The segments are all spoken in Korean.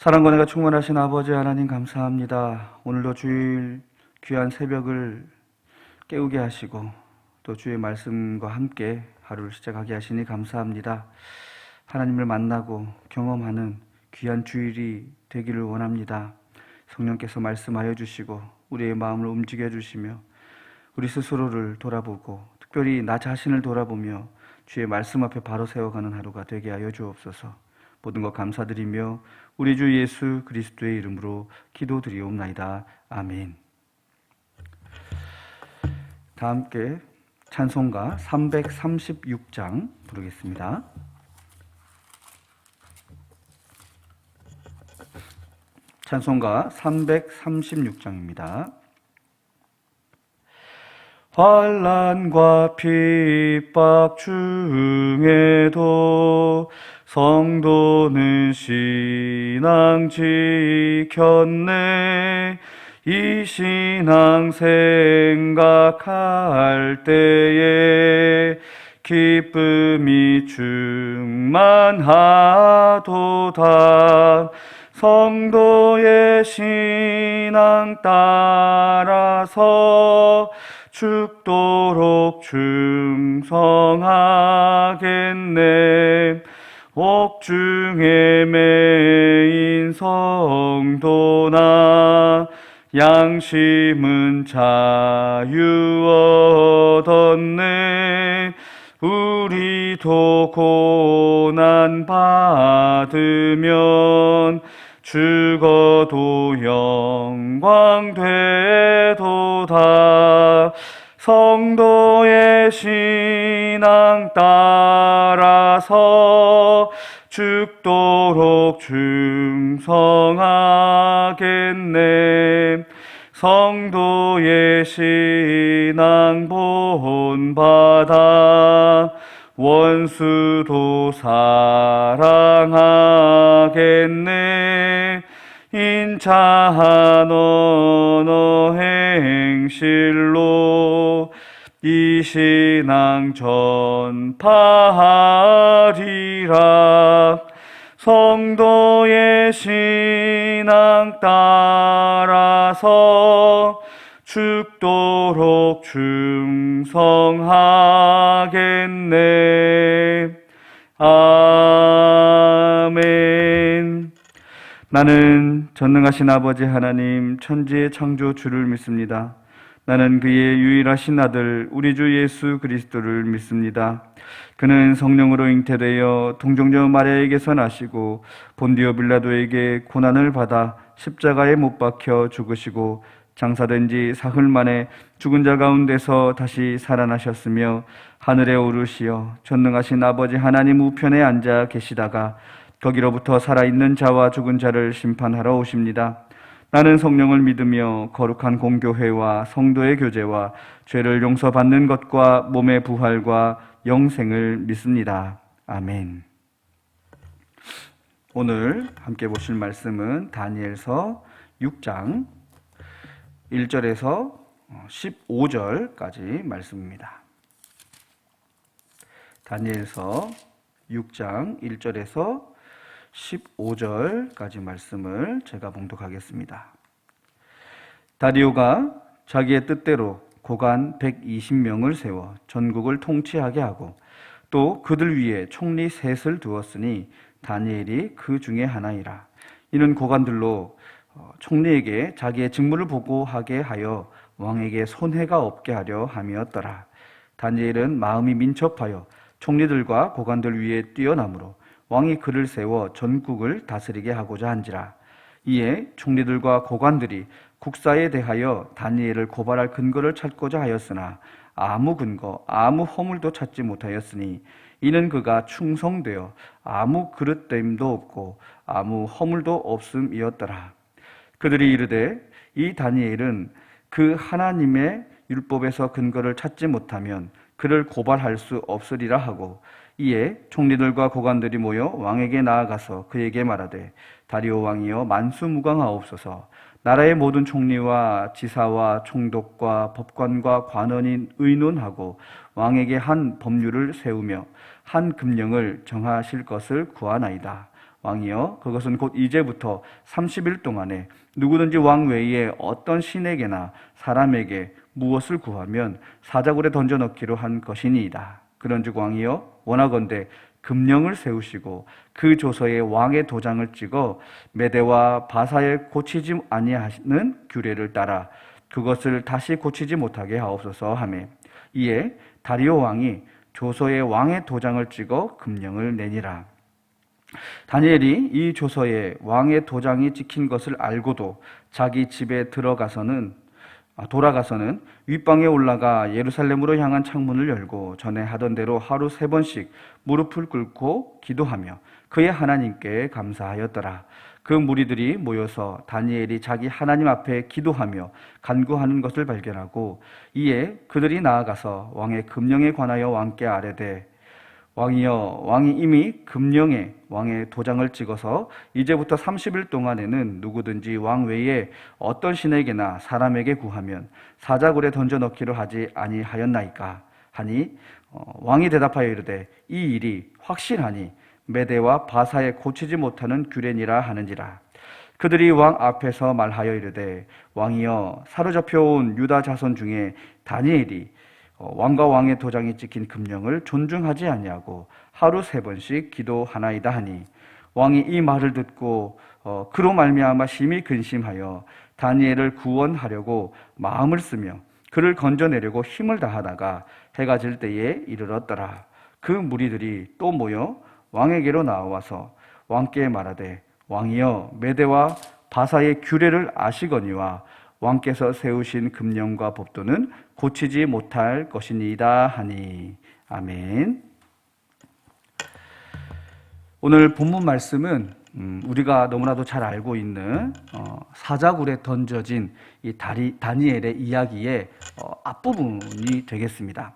사랑과 은혜가 충만하신 아버지 하나님 감사합니다. 오늘도 주일 귀한 새벽을 깨우게 하시고 또 주의 말씀과 함께 하루를 시작하게 하시니 감사합니다. 하나님을 만나고 경험하는 귀한 주일이 되기를 원합니다. 성령께서 말씀하여 주시고 우리의 마음을 움직여 주시며 우리 스스로를 돌아보고 특별히 나 자신을 돌아보며 주의 말씀 앞에 바로 세워가는 하루가 되게 하여 주옵소서. 모든 것 감사드리며 우리 주 예수 그리스도의 이름으로 기도드리옵나이다. 아멘. 다 함께 찬송가 336장 부르겠습니다. 찬송가 336장입니다. 환난과 핍박 중에도 성도는 신앙 지켰네. 이 신앙 생각할 때에 기쁨이 충만하도다. 성도의 신앙 따라서 죽도록 충성하겠네. 옥중에 매인 성도나 양심은 자유 얻었네. 우리도 고난 받으면 죽어도 영광 되도다. 성도의 신앙 따라서 죽도록 충성하겠네. 성도의 신앙 본받아 원수도 사랑하겠네. 인자한 언어 행실로 이 신앙 전파하리라. 성도의 신앙 따라서 죽도록 충성하겠네. 아멘. 나는 전능하신 아버지 하나님 천지의 창조 주를 믿습니다. 나는 그의 유일하신 아들 우리 주 예수 그리스도를 믿습니다. 그는 성령으로 잉태되어 동정녀 마리아에게서 나시고 본디오 빌라도에게 고난을 받아 십자가에 못 박혀 죽으시고 장사된 지 사흘 만에 죽은 자 가운데서 다시 살아나셨으며 하늘에 오르시어 전능하신 아버지 하나님 우편에 앉아 계시다가 거기로부터 살아있는 자와 죽은 자를 심판하러 오십니다. 나는 성령을 믿으며 거룩한 공교회와 성도의 교제와 죄를 용서받는 것과 몸의 부활과 영생을 믿습니다. 아멘. 오늘 함께 보실 말씀은 다니엘서 6장 1절에서 15절까지 말씀입니다. 다니엘서 6장 1절에서 15절까지 말씀을 제가 봉독하겠습니다. 다리오가 자기의 뜻대로 고관 120명을 세워 전국을 통치하게 하고 또 그들 위에 총리 셋을 두었으니 다니엘이 그 중에 하나이라. 이는 고관들로 총리에게 자기의 직무를 보고하게 하여 왕에게 손해가 없게 하려 함이었더라. 다니엘은 마음이 민첩하여 총리들과 고관들 위에 뛰어나므로 왕이 그를 세워 전국을 다스리게 하고자 한지라. 이에 총리들과 고관들이 국사에 대하여 다니엘을 고발할 근거를 찾고자 하였으나 아무 근거, 아무 허물도 찾지 못하였으니 이는 그가 충성되어 아무 그릇됨도 없고 아무 허물도 없음이었더라. 그들이 이르되 이 다니엘은 그 하나님의 율법에서 근거를 찾지 못하면 그를 고발할 수 없으리라 하고, 이에 총리들과 고관들이 모여 왕에게 나아가서 그에게 말하되 다리오 왕이여 만수무강하옵소서. 나라의 모든 총리와 지사와 총독과 법관과 관원이 의논하고 왕에게 한 법률을 세우며 한 금령을 정하실 것을 구하나이다. 왕이여 그것은 곧 이제부터 30일 동안에 누구든지 왕 외에 어떤 신에게나 사람에게 무엇을 구하면 사자굴에 던져 넣기로 한 것이니이다. 그런즉 왕이여 원하건대 금령을 세우시고 그 조서에 왕의 도장을 찍어 메대와 바사에 고치지 아니하는 규례를 따라 그것을 다시 고치지 못하게 하옵소서 하매 이에 다리오 왕이 조서에 왕의 도장을 찍어 금령을 내니라. 다니엘이 이 조서에 왕의 도장이 찍힌 것을 알고도 자기 집에 돌아가서는 윗방에 올라가 예루살렘으로 향한 창문을 열고 전에 하던 대로 하루 3번씩 무릎을 꿇고 기도하며 그의 하나님께 감사하였더라. 그 무리들이 모여서 다니엘이 자기 하나님 앞에 기도하며 간구하는 것을 발견하고 이에 그들이 나아가서 왕의 금령에 관하여 왕께 아뢰되 왕이여 왕이 이미 금령에 왕의 도장을 찍어서 이제부터 30일 동안에는 누구든지 왕 외에 어떤 신에게나 사람에게 구하면 사자굴에 던져 넣기로 하지 아니하였나이까 하니 왕이 대답하여 이르되 이 일이 확실하니 메대와 바사에 고치지 못하는 규례니라 하는지라. 그들이 왕 앞에서 말하여 이르되 왕이여 사로잡혀 온 유다 자손 중에 다니엘이 왕과 왕의 도장이 찍힌 금령을 존중하지 아니하고 하루 3번씩 기도하나이다 하니 왕이 이 말을 듣고 그로 말미암아 심히 근심하여 다니엘을 구원하려고 마음을 쓰며 그를 건져내려고 힘을 다하다가 해가 질 때에 이르렀더라. 그 무리들이 또 모여 왕에게로 나와서 왕께 말하되 왕이여 메대와 바사의 규례를 아시거니와 왕께서 세우신 금령과 법도는 고치지 못할 것이니이다 하니. 아멘. 오늘 본문 말씀은 우리가 너무나도 잘 알고 있는 사자굴에 던져진 이 다니엘의 이야기의 앞부분이 되겠습니다.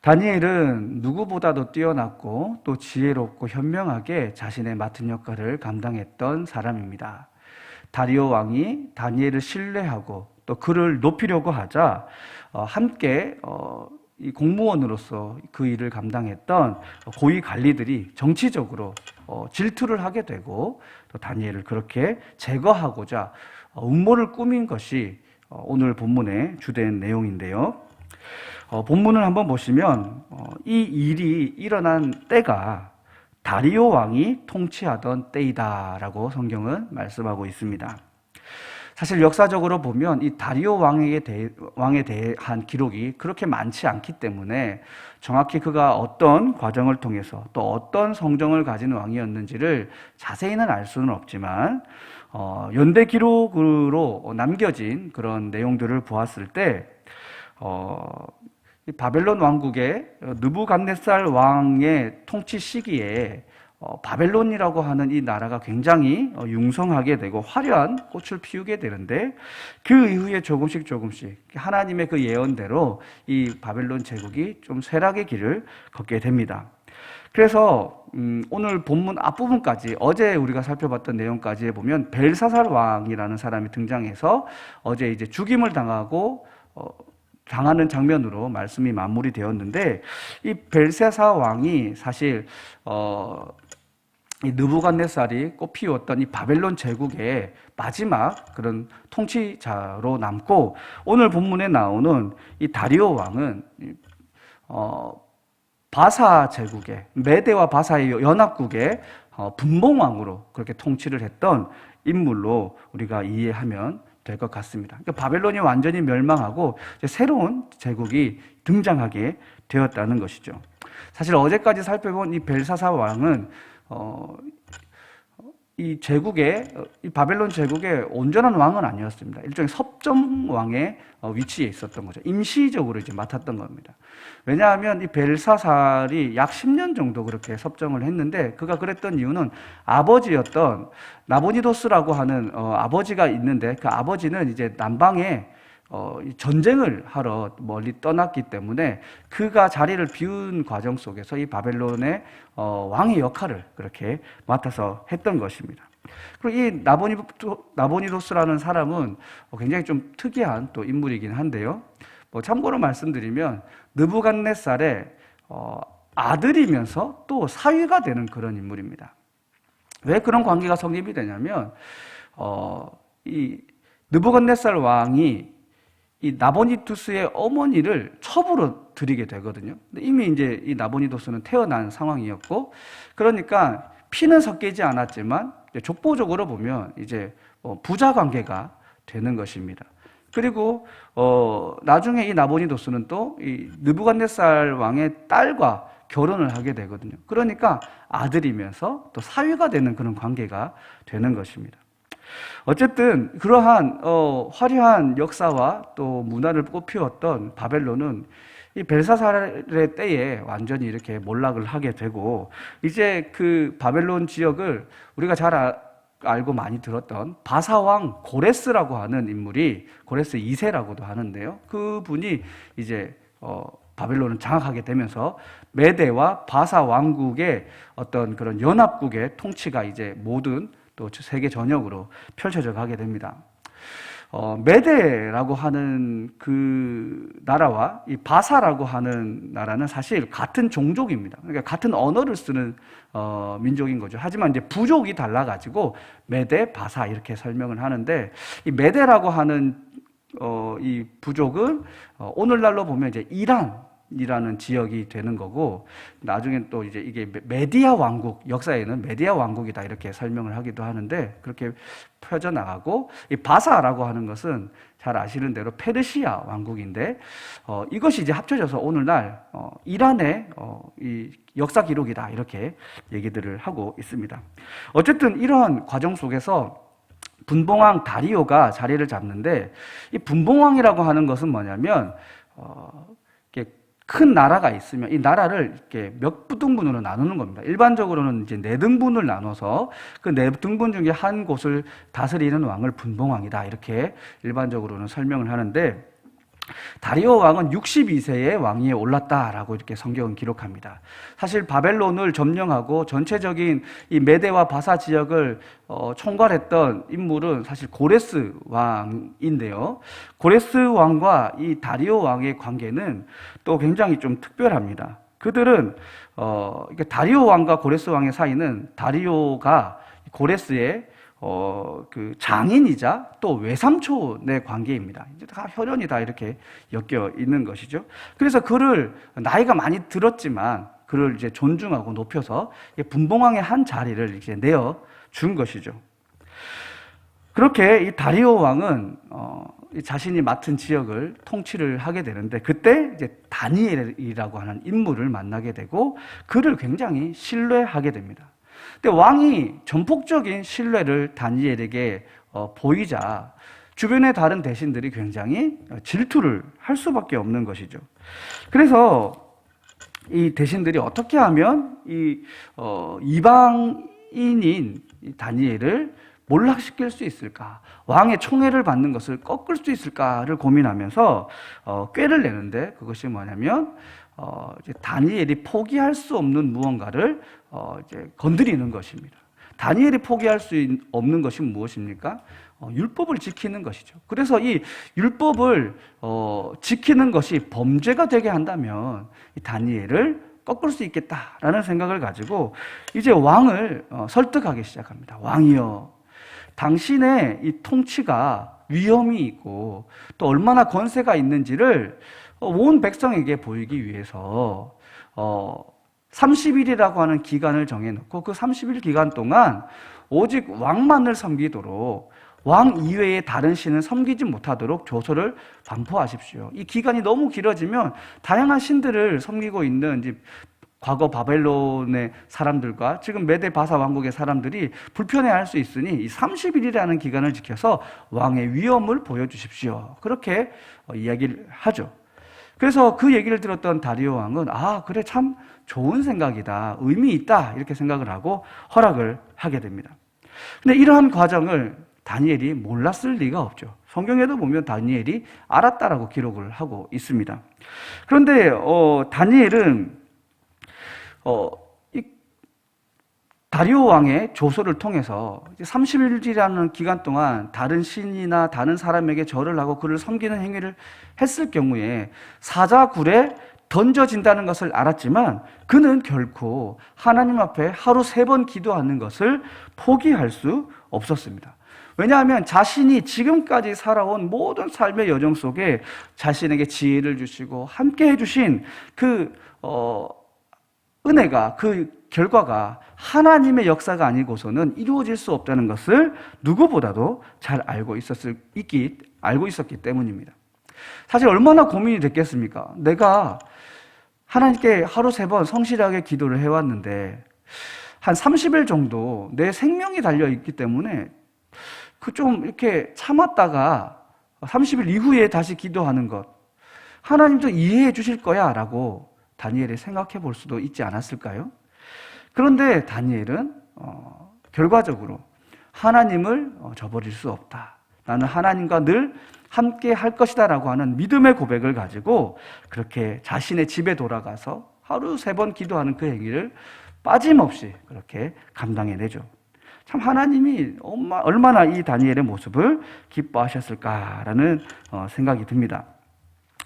다니엘은 누구보다도 뛰어났고 또 지혜롭고 현명하게 자신의 맡은 역할을 감당했던 사람입니다. 다리오 왕이 다니엘을 신뢰하고 또 그를 높이려고 하자 함께 이 공무원으로서 그 일을 감당했던 고위 관리들이 정치적으로 질투를 하게 되고 또 다니엘을 그렇게 제거하고자 음모를 꾸민 것이 오늘 본문의 주된 내용인데요. 본문을 한번 보시면 이 일이 일어난 때가 다리오 왕이 통치하던 때이다라고 성경은 말씀하고 있습니다. 사실 역사적으로 보면 이 다리오 왕에 대한 기록이 그렇게 많지 않기 때문에 정확히 그가 어떤 과정을 통해서 또 어떤 성정을 가진 왕이었는지를 자세히는 알 수는 없지만 연대 기록으로 남겨진 그런 내용들을 보았을 때 바벨론 왕국의 느부갓네살 왕의 통치 시기에 바벨론이라고 하는 이 나라가 굉장히 융성하게 되고 화려한 꽃을 피우게 되는데 그 이후에 조금씩 하나님의 그 예언대로 이 바벨론 제국이 좀 쇠락의 길을 걷게 됩니다. 그래서 오늘 본문 앞부분까지 어제 우리가 살펴봤던 내용까지 보면 벨사살 왕이라는 사람이 등장해서 어제 이제 죽임을 당하는 장면으로 말씀이 마무리되었는데 이 벨사살 왕이 사실 이 느부갓네살이 꽃피웠던 이 바벨론 제국의 마지막 그런 통치자로 남고 오늘 본문에 나오는 이 다리오 왕은 바사 제국의 메대와 바사의 연합국의 분봉왕으로 그렇게 통치를 했던 인물로 우리가 이해하면 될 것 같습니다. 그러니까 바벨론이 완전히 멸망하고 이제 새로운 제국이 등장하게 되었다는 것이죠. 사실 어제까지 살펴본 이 벨사살 왕은 이 바벨론 제국의 온전한 왕은 아니었습니다. 일종의 섭정왕의 위치에 있었던 거죠. 임시적으로 이제 맡았던 겁니다. 왜냐하면 이 벨사살이 약 10년 정도 그렇게 섭정을 했는데 그가 그랬던 이유는 아버지였던 나보니도스라고 하는 아버지가 있는데 그 아버지는 이제 남방에 전쟁을 하러 멀리 떠났기 때문에 그가 자리를 비운 과정 속에서 이 바벨론의 왕의 역할을 그렇게 맡아서 했던 것입니다. 그리고 이 나보니도스라는 사람은 굉장히 좀 특이한 또 인물이긴 한데요. 참고로 말씀드리면 느부갓네살의 아들이면서 또 사위가 되는 그런 인물입니다. 왜 그런 관계가 성립이 되냐면 이 느부갓네살 왕이 이 나보니두스의 어머니를 첩으로 들이게 되거든요. 근데 이미 이제 이 나보니두스는 태어난 상황이었고, 그러니까 피는 섞이지 않았지만 족보적으로 보면 이제 부자 관계가 되는 것입니다. 그리고 나중에 이 나보니두스는 또 이 느부갓네살 왕의 딸과 결혼을 하게 되거든요. 그러니까 아들이면서 또 사위가 되는 그런 관계가 되는 것입니다. 어쨌든 그러한 화려한 역사와 또 문화를 꽃피웠던 바벨론은 이 벨사살의 때에 완전히 이렇게 몰락을 하게 되고, 이제 그 바벨론 지역을 우리가 잘 알고 많이 들었던 바사왕 고레스라고 하는 인물이, 고레스 2세라고도 하는데요, 그분이 이제 바벨론을 장악하게 되면서 메대와 바사 왕국의 어떤 그런 연합국의 통치가 이제 모든 또 세계 전역으로 펼쳐져 가게 됩니다. 메데라고 하는 그 나라와 이 바사라고 하는 나라는 사실 같은 종족입니다. 그러니까 같은 언어를 쓰는 민족인 거죠. 하지만 이제 부족이 달라가지고 메데, 바사 이렇게 설명을 하는데, 이 메데라고 하는 이 부족은 오늘날로 보면 이제 이란이라는 지역이 되는 거고, 나중엔 또 이제 이게 메디아 왕국, 역사에는 메디아 왕국이다 이렇게 설명을 하기도 하는데, 그렇게 펴져나가고, 이 바사라고 하는 것은 잘 아시는 대로 페르시아 왕국인데, 이것이 이제 합쳐져서 오늘날 이란의 이 역사 기록이다 이렇게 얘기들을 하고 있습니다. 어쨌든 이런 과정 속에서 분봉왕 다리오가 자리를 잡는데, 이 분봉왕이라고 하는 것은 뭐냐면 큰 나라가 있으면 이 나라를 이렇게 몇 등분으로 나누는 겁니다. 일반적으로는 이제 4등분을 나눠서 그 4등분 중에 한 곳을 다스리는 왕을 분봉왕이다 이렇게 일반적으로는 설명을 하는데, 다리오 왕은 62세에 왕위에 올랐다라고 이렇게 성경은 기록합니다. 사실 바벨론을 점령하고 전체적인 이 메데와 바사 지역을 총괄했던 인물은 사실 고레스 왕인데요. 고레스 왕과 이 다리오 왕의 관계는 또 굉장히 좀 특별합니다. 그들은 다리오 왕과 고레스 왕의 사이는 다리오가 고레스의 그 장인이자 또 외삼촌의 관계입니다. 이제 다 혈연이 다 이렇게 엮여 있는 것이죠. 그래서 그를 나이가 많이 들었지만 그를 이제 존중하고 높여서 분봉왕의 한 자리를 이제 내어 준 것이죠. 그렇게 이 다리오 왕은 자신이 맡은 지역을 통치를 하게 되는데, 그때 이제 다니엘이라고 하는 인물을 만나게 되고 그를 굉장히 신뢰하게 됩니다. 근데 왕이 전폭적인 신뢰를 다니엘에게 보이자 주변의 다른 대신들이 굉장히 질투를 할 수밖에 없는 것이죠. 그래서 이 대신들이 어떻게 하면 이 이방인인 다니엘을 몰락시킬 수 있을까, 왕의 총애를 받는 것을 꺾을 수 있을까를 고민하면서 꾀를 내는데, 그것이 뭐냐면 이제 다니엘이 포기할 수 없는 무언가를 이제 건드리는 것입니다. 다니엘이 포기할 수 없는 것이 무엇입니까? 율법을 지키는 것이죠. 그래서 이 율법을 지키는 것이 범죄가 되게 한다면 이 다니엘을 꺾을 수 있겠다라는 생각을 가지고 이제 왕을 설득하기 시작합니다. 왕이여, 당신의 이 통치가 위험이 있고 또 얼마나 권세가 있는지를 온 백성에게 보이기 위해서 30일이라고 하는 기간을 정해놓고 그 30일 기간 동안 오직 왕만을 섬기도록, 왕 이외의 다른 신은 섬기지 못하도록 조서를 반포하십시오. 이 기간이 너무 길어지면 다양한 신들을 섬기고 있는 이제 과거 바벨론의 사람들과 지금 메데 바사 왕국의 사람들이 불편해할 수 있으니 이 30일이라는 기간을 지켜서 왕의 위엄을 보여주십시오. 그렇게 이야기를 하죠. 그래서 그 얘기를 들었던 다리오 왕은 그래, 참 좋은 생각이다, 의미 있다 이렇게 생각을 하고 허락을 하게 됩니다. 근데 이러한 과정을 다니엘이 몰랐을 리가 없죠. 성경에도 보면 다니엘이 알았다라고 기록을 하고 있습니다. 그런데 다니엘은 이 다리오 왕의 조서를 통해서 30일이라는 기간 동안 다른 신이나 다른 사람에게 절을 하고 그를 섬기는 행위를 했을 경우에 사자굴에 던져진다는 것을 알았지만 그는 결코 하나님 앞에 하루 3번 기도하는 것을 포기할 수 없었습니다. 왜냐하면 자신이 지금까지 살아온 모든 삶의 여정 속에 자신에게 지혜를 주시고 함께 해주신 그 은혜가, 그 결과가 하나님의 역사가 아니고서는 이루어질 수 없다는 것을 누구보다도 잘 알고 있었기 때문입니다. 사실 얼마나 고민이 됐겠습니까? 내가 하나님께 하루 3번 성실하게 기도를 해왔는데 한 30일 정도 내 생명이 달려있기 때문에 좀 이렇게 참았다가 30일 이후에 다시 기도하는 것, 하나님도 이해해 주실 거야 라고 다니엘이 생각해 볼 수도 있지 않았을까요? 그런데 다니엘은 결과적으로 하나님을 저버릴 수 없다, 나는 하나님과 늘 함께 할 것이다 라고 하는 믿음의 고백을 가지고 그렇게 자신의 집에 돌아가서 하루 3번 기도하는 그 행위를 빠짐없이 그렇게 감당해내죠. 참 하나님이 얼마나 이 다니엘의 모습을 기뻐하셨을까라는 생각이 듭니다.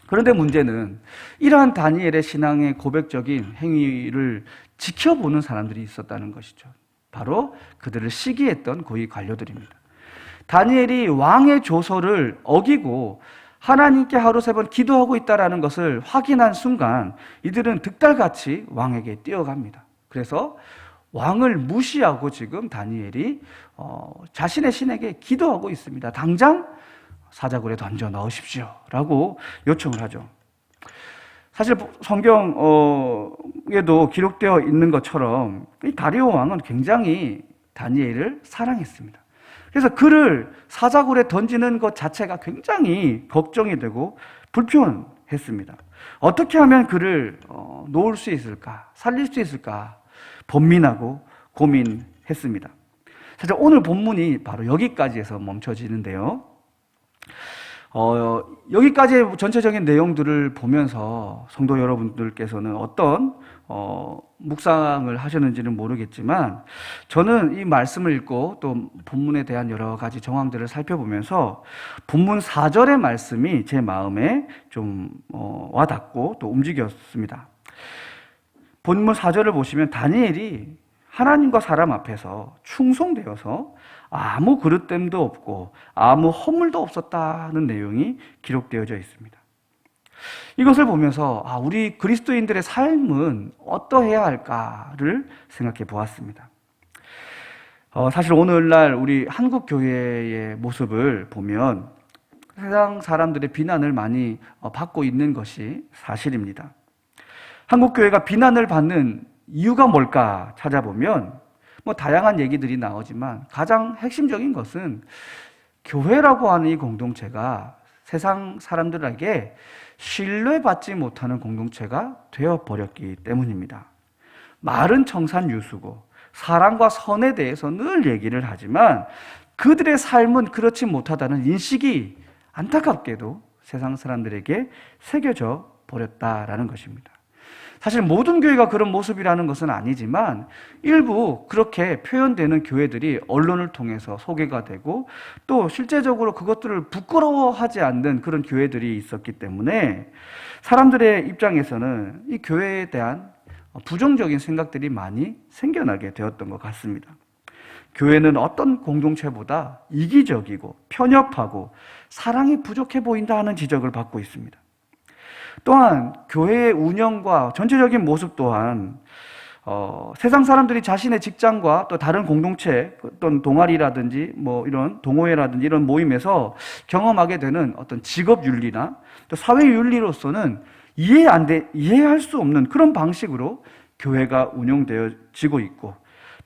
그런데 문제는 이러한 다니엘의 신앙의 고백적인 행위를 지켜보는 사람들이 있었다는 것이죠. 바로 그들을 시기했던 고위 관료들입니다. 다니엘이 왕의 조서를 어기고 하나님께 하루 3번 기도하고 있다는 것을 확인한 순간 이들은 득달같이 왕에게 뛰어갑니다. 그래서 왕을 무시하고 지금 다니엘이 자신의 신에게 기도하고 있습니다. 당장 사자굴에 던져 넣으십시오 라고 요청을 하죠. 사실 성경에도 기록되어 있는 것처럼 이 다리오 왕은 굉장히 다니엘을 사랑했습니다. 그래서 그를 사자굴에 던지는 것 자체가 굉장히 걱정이 되고 불편했습니다. 어떻게 하면 그를 놓을 수 있을까, 살릴 수 있을까 번민하고 고민했습니다. 사실 오늘 본문이 바로 여기까지에서 멈춰지는데요. 여기까지의 전체적인 내용들을 보면서 성도 여러분들께서는 어떤 묵상을 하셨는지는 모르겠지만 저는 이 말씀을 읽고 또 본문에 대한 여러 가지 정황들을 살펴보면서 본문 4절의 말씀이 제 마음에 좀 와닿고 또 움직였습니다. 본문 4절을 보시면 다니엘이 하나님과 사람 앞에서 충성되어서 아무 그릇됨도 없고 아무 허물도 없었다는 내용이 기록되어져 있습니다. 이것을 보면서 우리 그리스도인들의 삶은 어떠해야 할까를 생각해 보았습니다. 사실 오늘날 우리 한국 교회의 모습을 보면 세상 사람들의 비난을 많이 받고 있는 것이 사실입니다. 한국 교회가 비난을 받는 이유가 뭘까 찾아보면 다양한 얘기들이 나오지만 가장 핵심적인 것은 교회라고 하는 이 공동체가 세상 사람들에게 신뢰받지 못하는 공동체가 되어버렸기 때문입니다. 말은 청산유수고 사랑과 선에 대해서 늘 얘기를 하지만 그들의 삶은 그렇지 못하다는 인식이 안타깝게도 세상 사람들에게 새겨져 버렸다라는 것입니다. 사실 모든 교회가 그런 모습이라는 것은 아니지만 일부 그렇게 표현되는 교회들이 언론을 통해서 소개가 되고 또 실제적으로 그것들을 부끄러워하지 않는 그런 교회들이 있었기 때문에 사람들의 입장에서는 이 교회에 대한 부정적인 생각들이 많이 생겨나게 되었던 것 같습니다. 교회는 어떤 공동체보다 이기적이고 편협하고 사랑이 부족해 보인다 하는 지적을 받고 있습니다. 또한 교회의 운영과 전체적인 모습 또한 세상 사람들이 자신의 직장과 또 다른 공동체, 어떤 동아리라든지 이런 동호회라든지 이런 모임에서 경험하게 되는 어떤 직업 윤리나 또 사회 윤리로서는 이해할 수 없는 그런 방식으로 교회가 운영되어지고 있고,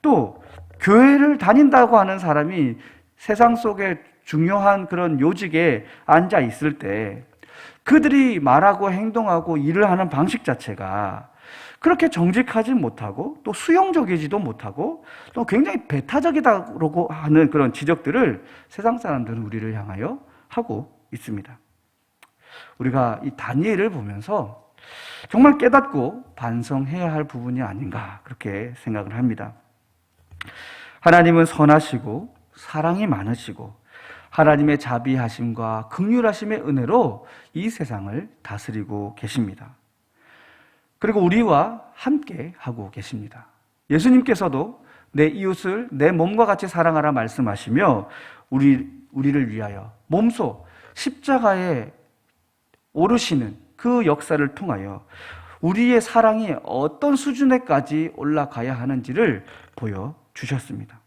또 교회를 다닌다고 하는 사람이 세상 속에 중요한 그런 요직에 앉아 있을 때 그들이 말하고 행동하고 일을 하는 방식 자체가 그렇게 정직하지 못하고 또 수용적이지도 못하고 또 굉장히 배타적이다고 하는 그런 지적들을 세상 사람들은 우리를 향하여 하고 있습니다. 우리가 이 다니엘을 보면서 정말 깨닫고 반성해야 할 부분이 아닌가 그렇게 생각을 합니다. 하나님은 선하시고 사랑이 많으시고 하나님의 자비하심과 긍휼하심의 은혜로 이 세상을 다스리고 계십니다. 그리고 우리와 함께 하고 계십니다. 예수님께서도 내 이웃을 내 몸과 같이 사랑하라 말씀하시며 우리를 위하여 몸소 십자가에 오르시는 그 역사를 통하여 우리의 사랑이 어떤 수준에까지 올라가야 하는지를 보여주셨습니다.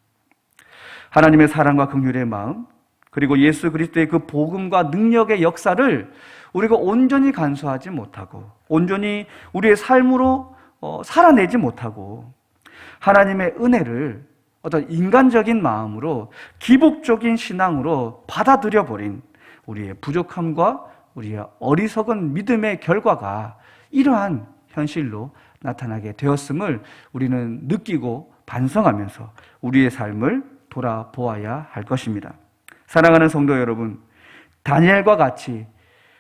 하나님의 사랑과 긍휼의 마음, 그리고 예수 그리스도의 그 복음과 능력의 역사를 우리가 온전히 간수하지 못하고 온전히 우리의 삶으로 살아내지 못하고 하나님의 은혜를 어떤 인간적인 마음으로 기복적인 신앙으로 받아들여 버린 우리의 부족함과 우리의 어리석은 믿음의 결과가 이러한 현실로 나타나게 되었음을 우리는 느끼고 반성하면서 우리의 삶을 돌아보아야 할 것입니다. 사랑하는 성도 여러분, 다니엘과 같이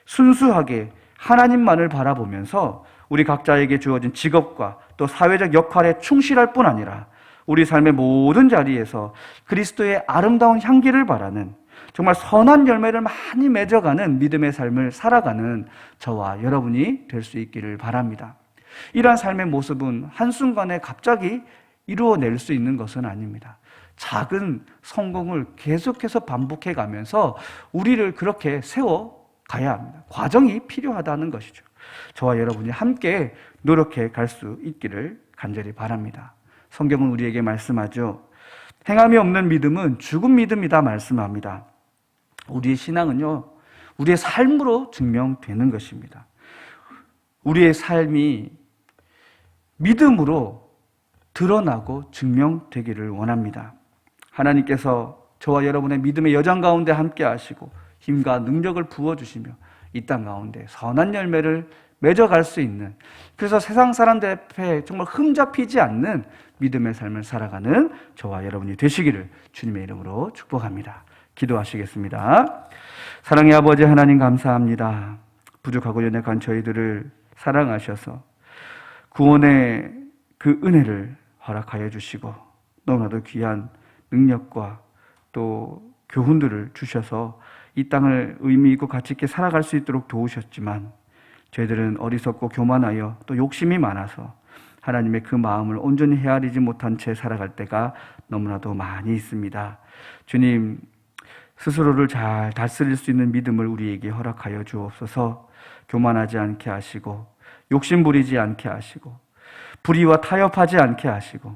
순수하게 하나님만을 바라보면서 우리 각자에게 주어진 직업과 또 사회적 역할에 충실할 뿐 아니라 우리 삶의 모든 자리에서 그리스도의 아름다운 향기를 바라는 정말 선한 열매를 많이 맺어가는 믿음의 삶을 살아가는 저와 여러분이 될 수 있기를 바랍니다. 이러한 삶의 모습은 한순간에 갑자기 이루어낼 수 있는 것은 아닙니다. 작은 성공을 계속해서 반복해 가면서 우리를 그렇게 세워가야 합니다. 과정이 필요하다는 것이죠. 저와 여러분이 함께 노력해 갈 수 있기를 간절히 바랍니다. 성경은 우리에게 말씀하죠. 행함이 없는 믿음은 죽은 믿음이다 말씀합니다. 우리의 신앙은요, 우리의 삶으로 증명되는 것입니다. 우리의 삶이 믿음으로 드러나고 증명되기를 원합니다. 하나님께서 저와 여러분의 믿음의 여정 가운데 함께 하시고 힘과 능력을 부어주시며 이 땅 가운데 선한 열매를 맺어갈 수 있는, 그래서 세상 사람들 앞에 정말 흠잡히지 않는 믿음의 삶을 살아가는 저와 여러분이 되시기를 주님의 이름으로 축복합니다. 기도하시겠습니다. 사랑의 아버지 하나님 감사합니다. 부족하고 연약한 저희들을 사랑하셔서 구원의 그 은혜를 허락하여 주시고 너무나도 귀한 능력과 또 교훈들을 주셔서 이 땅을 의미 있고 가치 있게 살아갈 수 있도록 도우셨지만 저희들은 어리석고 교만하여 또 욕심이 많아서 하나님의 그 마음을 온전히 헤아리지 못한 채 살아갈 때가 너무나도 많이 있습니다. 주님, 스스로를 잘 다스릴 수 있는 믿음을 우리에게 허락하여 주옵소서. 교만하지 않게 하시고 욕심 부리지 않게 하시고 불의와 타협하지 않게 하시고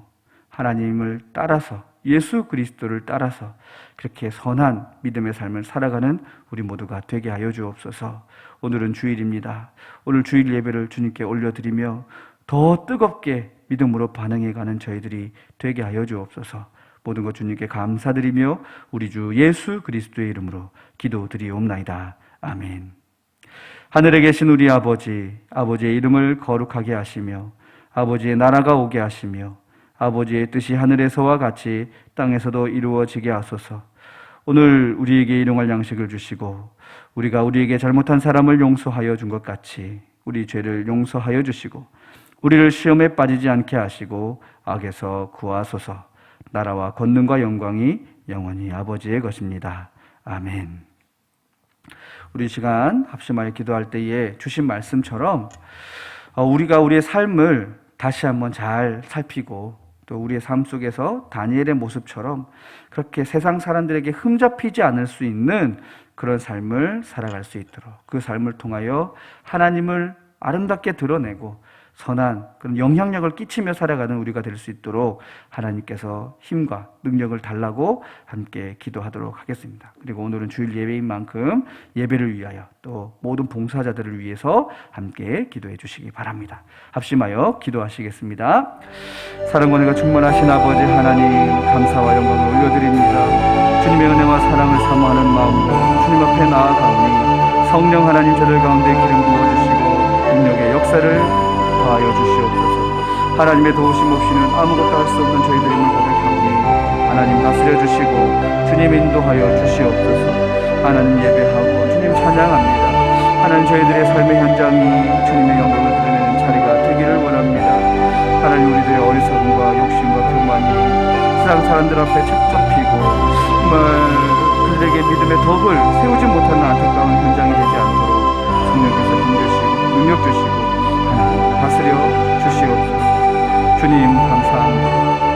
하나님을 따라서 예수 그리스도를 따라서 그렇게 선한 믿음의 삶을 살아가는 우리 모두가 되게 하여 주옵소서. 오늘은 주일입니다. 오늘 주일 예배를 주님께 올려드리며 더 뜨겁게 믿음으로 반응해가는 저희들이 되게 하여 주옵소서. 모든 것 주님께 감사드리며 우리 주 예수 그리스도의 이름으로 기도드리옵나이다. 아멘. 하늘에 계신 우리 아버지, 아버지의 이름을 거룩하게 하시며 아버지의 나라가 오게 하시며 아버지의 뜻이 하늘에서와 같이 땅에서도 이루어지게 하소서. 오늘 우리에게 일용할 양식을 주시고 우리가 우리에게 잘못한 사람을 용서하여 준 것 같이 우리 죄를 용서하여 주시고 우리를 시험에 빠지지 않게 하시고 악에서 구하소서. 나라와 권능과 영광이 영원히 아버지의 것입니다. 아멘. 우리 시간 합심하여 기도할 때에 주신 말씀처럼 우리가 우리의 삶을 다시 한번 잘 살피고 또 우리의 삶 속에서 다니엘의 모습처럼 그렇게 세상 사람들에게 흠잡히지 않을 수 있는 그런 삶을 살아갈 수 있도록 그 삶을 통하여 하나님을 아름답게 드러내고 선한 그런 영향력을 끼치며 살아가는 우리가 될 수 있도록 하나님께서 힘과 능력을 달라고 함께 기도하도록 하겠습니다. 그리고 오늘은 주일 예배인 만큼 예배를 위하여 또 모든 봉사자들을 위해서 함께 기도해 주시기 바랍니다. 합심하여 기도하시겠습니다. 사랑과 은혜가 충만하신 아버지 하나님, 감사와 영광을 올려드립니다. 주님의 은혜와 사랑을 사모하는 마음으로 주님 앞에 나아가오니 성령 하나님 저들 가운데 기름 부어주시고 능력의 역사를 하여 주시옵소서. 하나님의 도우심 없이는 아무것도 할 수 없는 저희들임을 고백하오니 하나님 다스려 주시고 주님 인도하여 주시옵소서. 하나님 예배하고 주님 찬양합니다. 하나님 저희들의 삶의 현장이 주님의 영광을 드러내는 자리가 되기를 원합니다. 하나님 우리들의 어리석음과 욕심과 교만이 세상 사람들 앞에 착잡히고 정말 그들에게 믿음의 덕을 세우지 못하는 안타까운 현장이 되지 않도록 성령께서 힘주시고 능력 주시고 하나님 다스려 주시옵소서. 주님 감사합니다.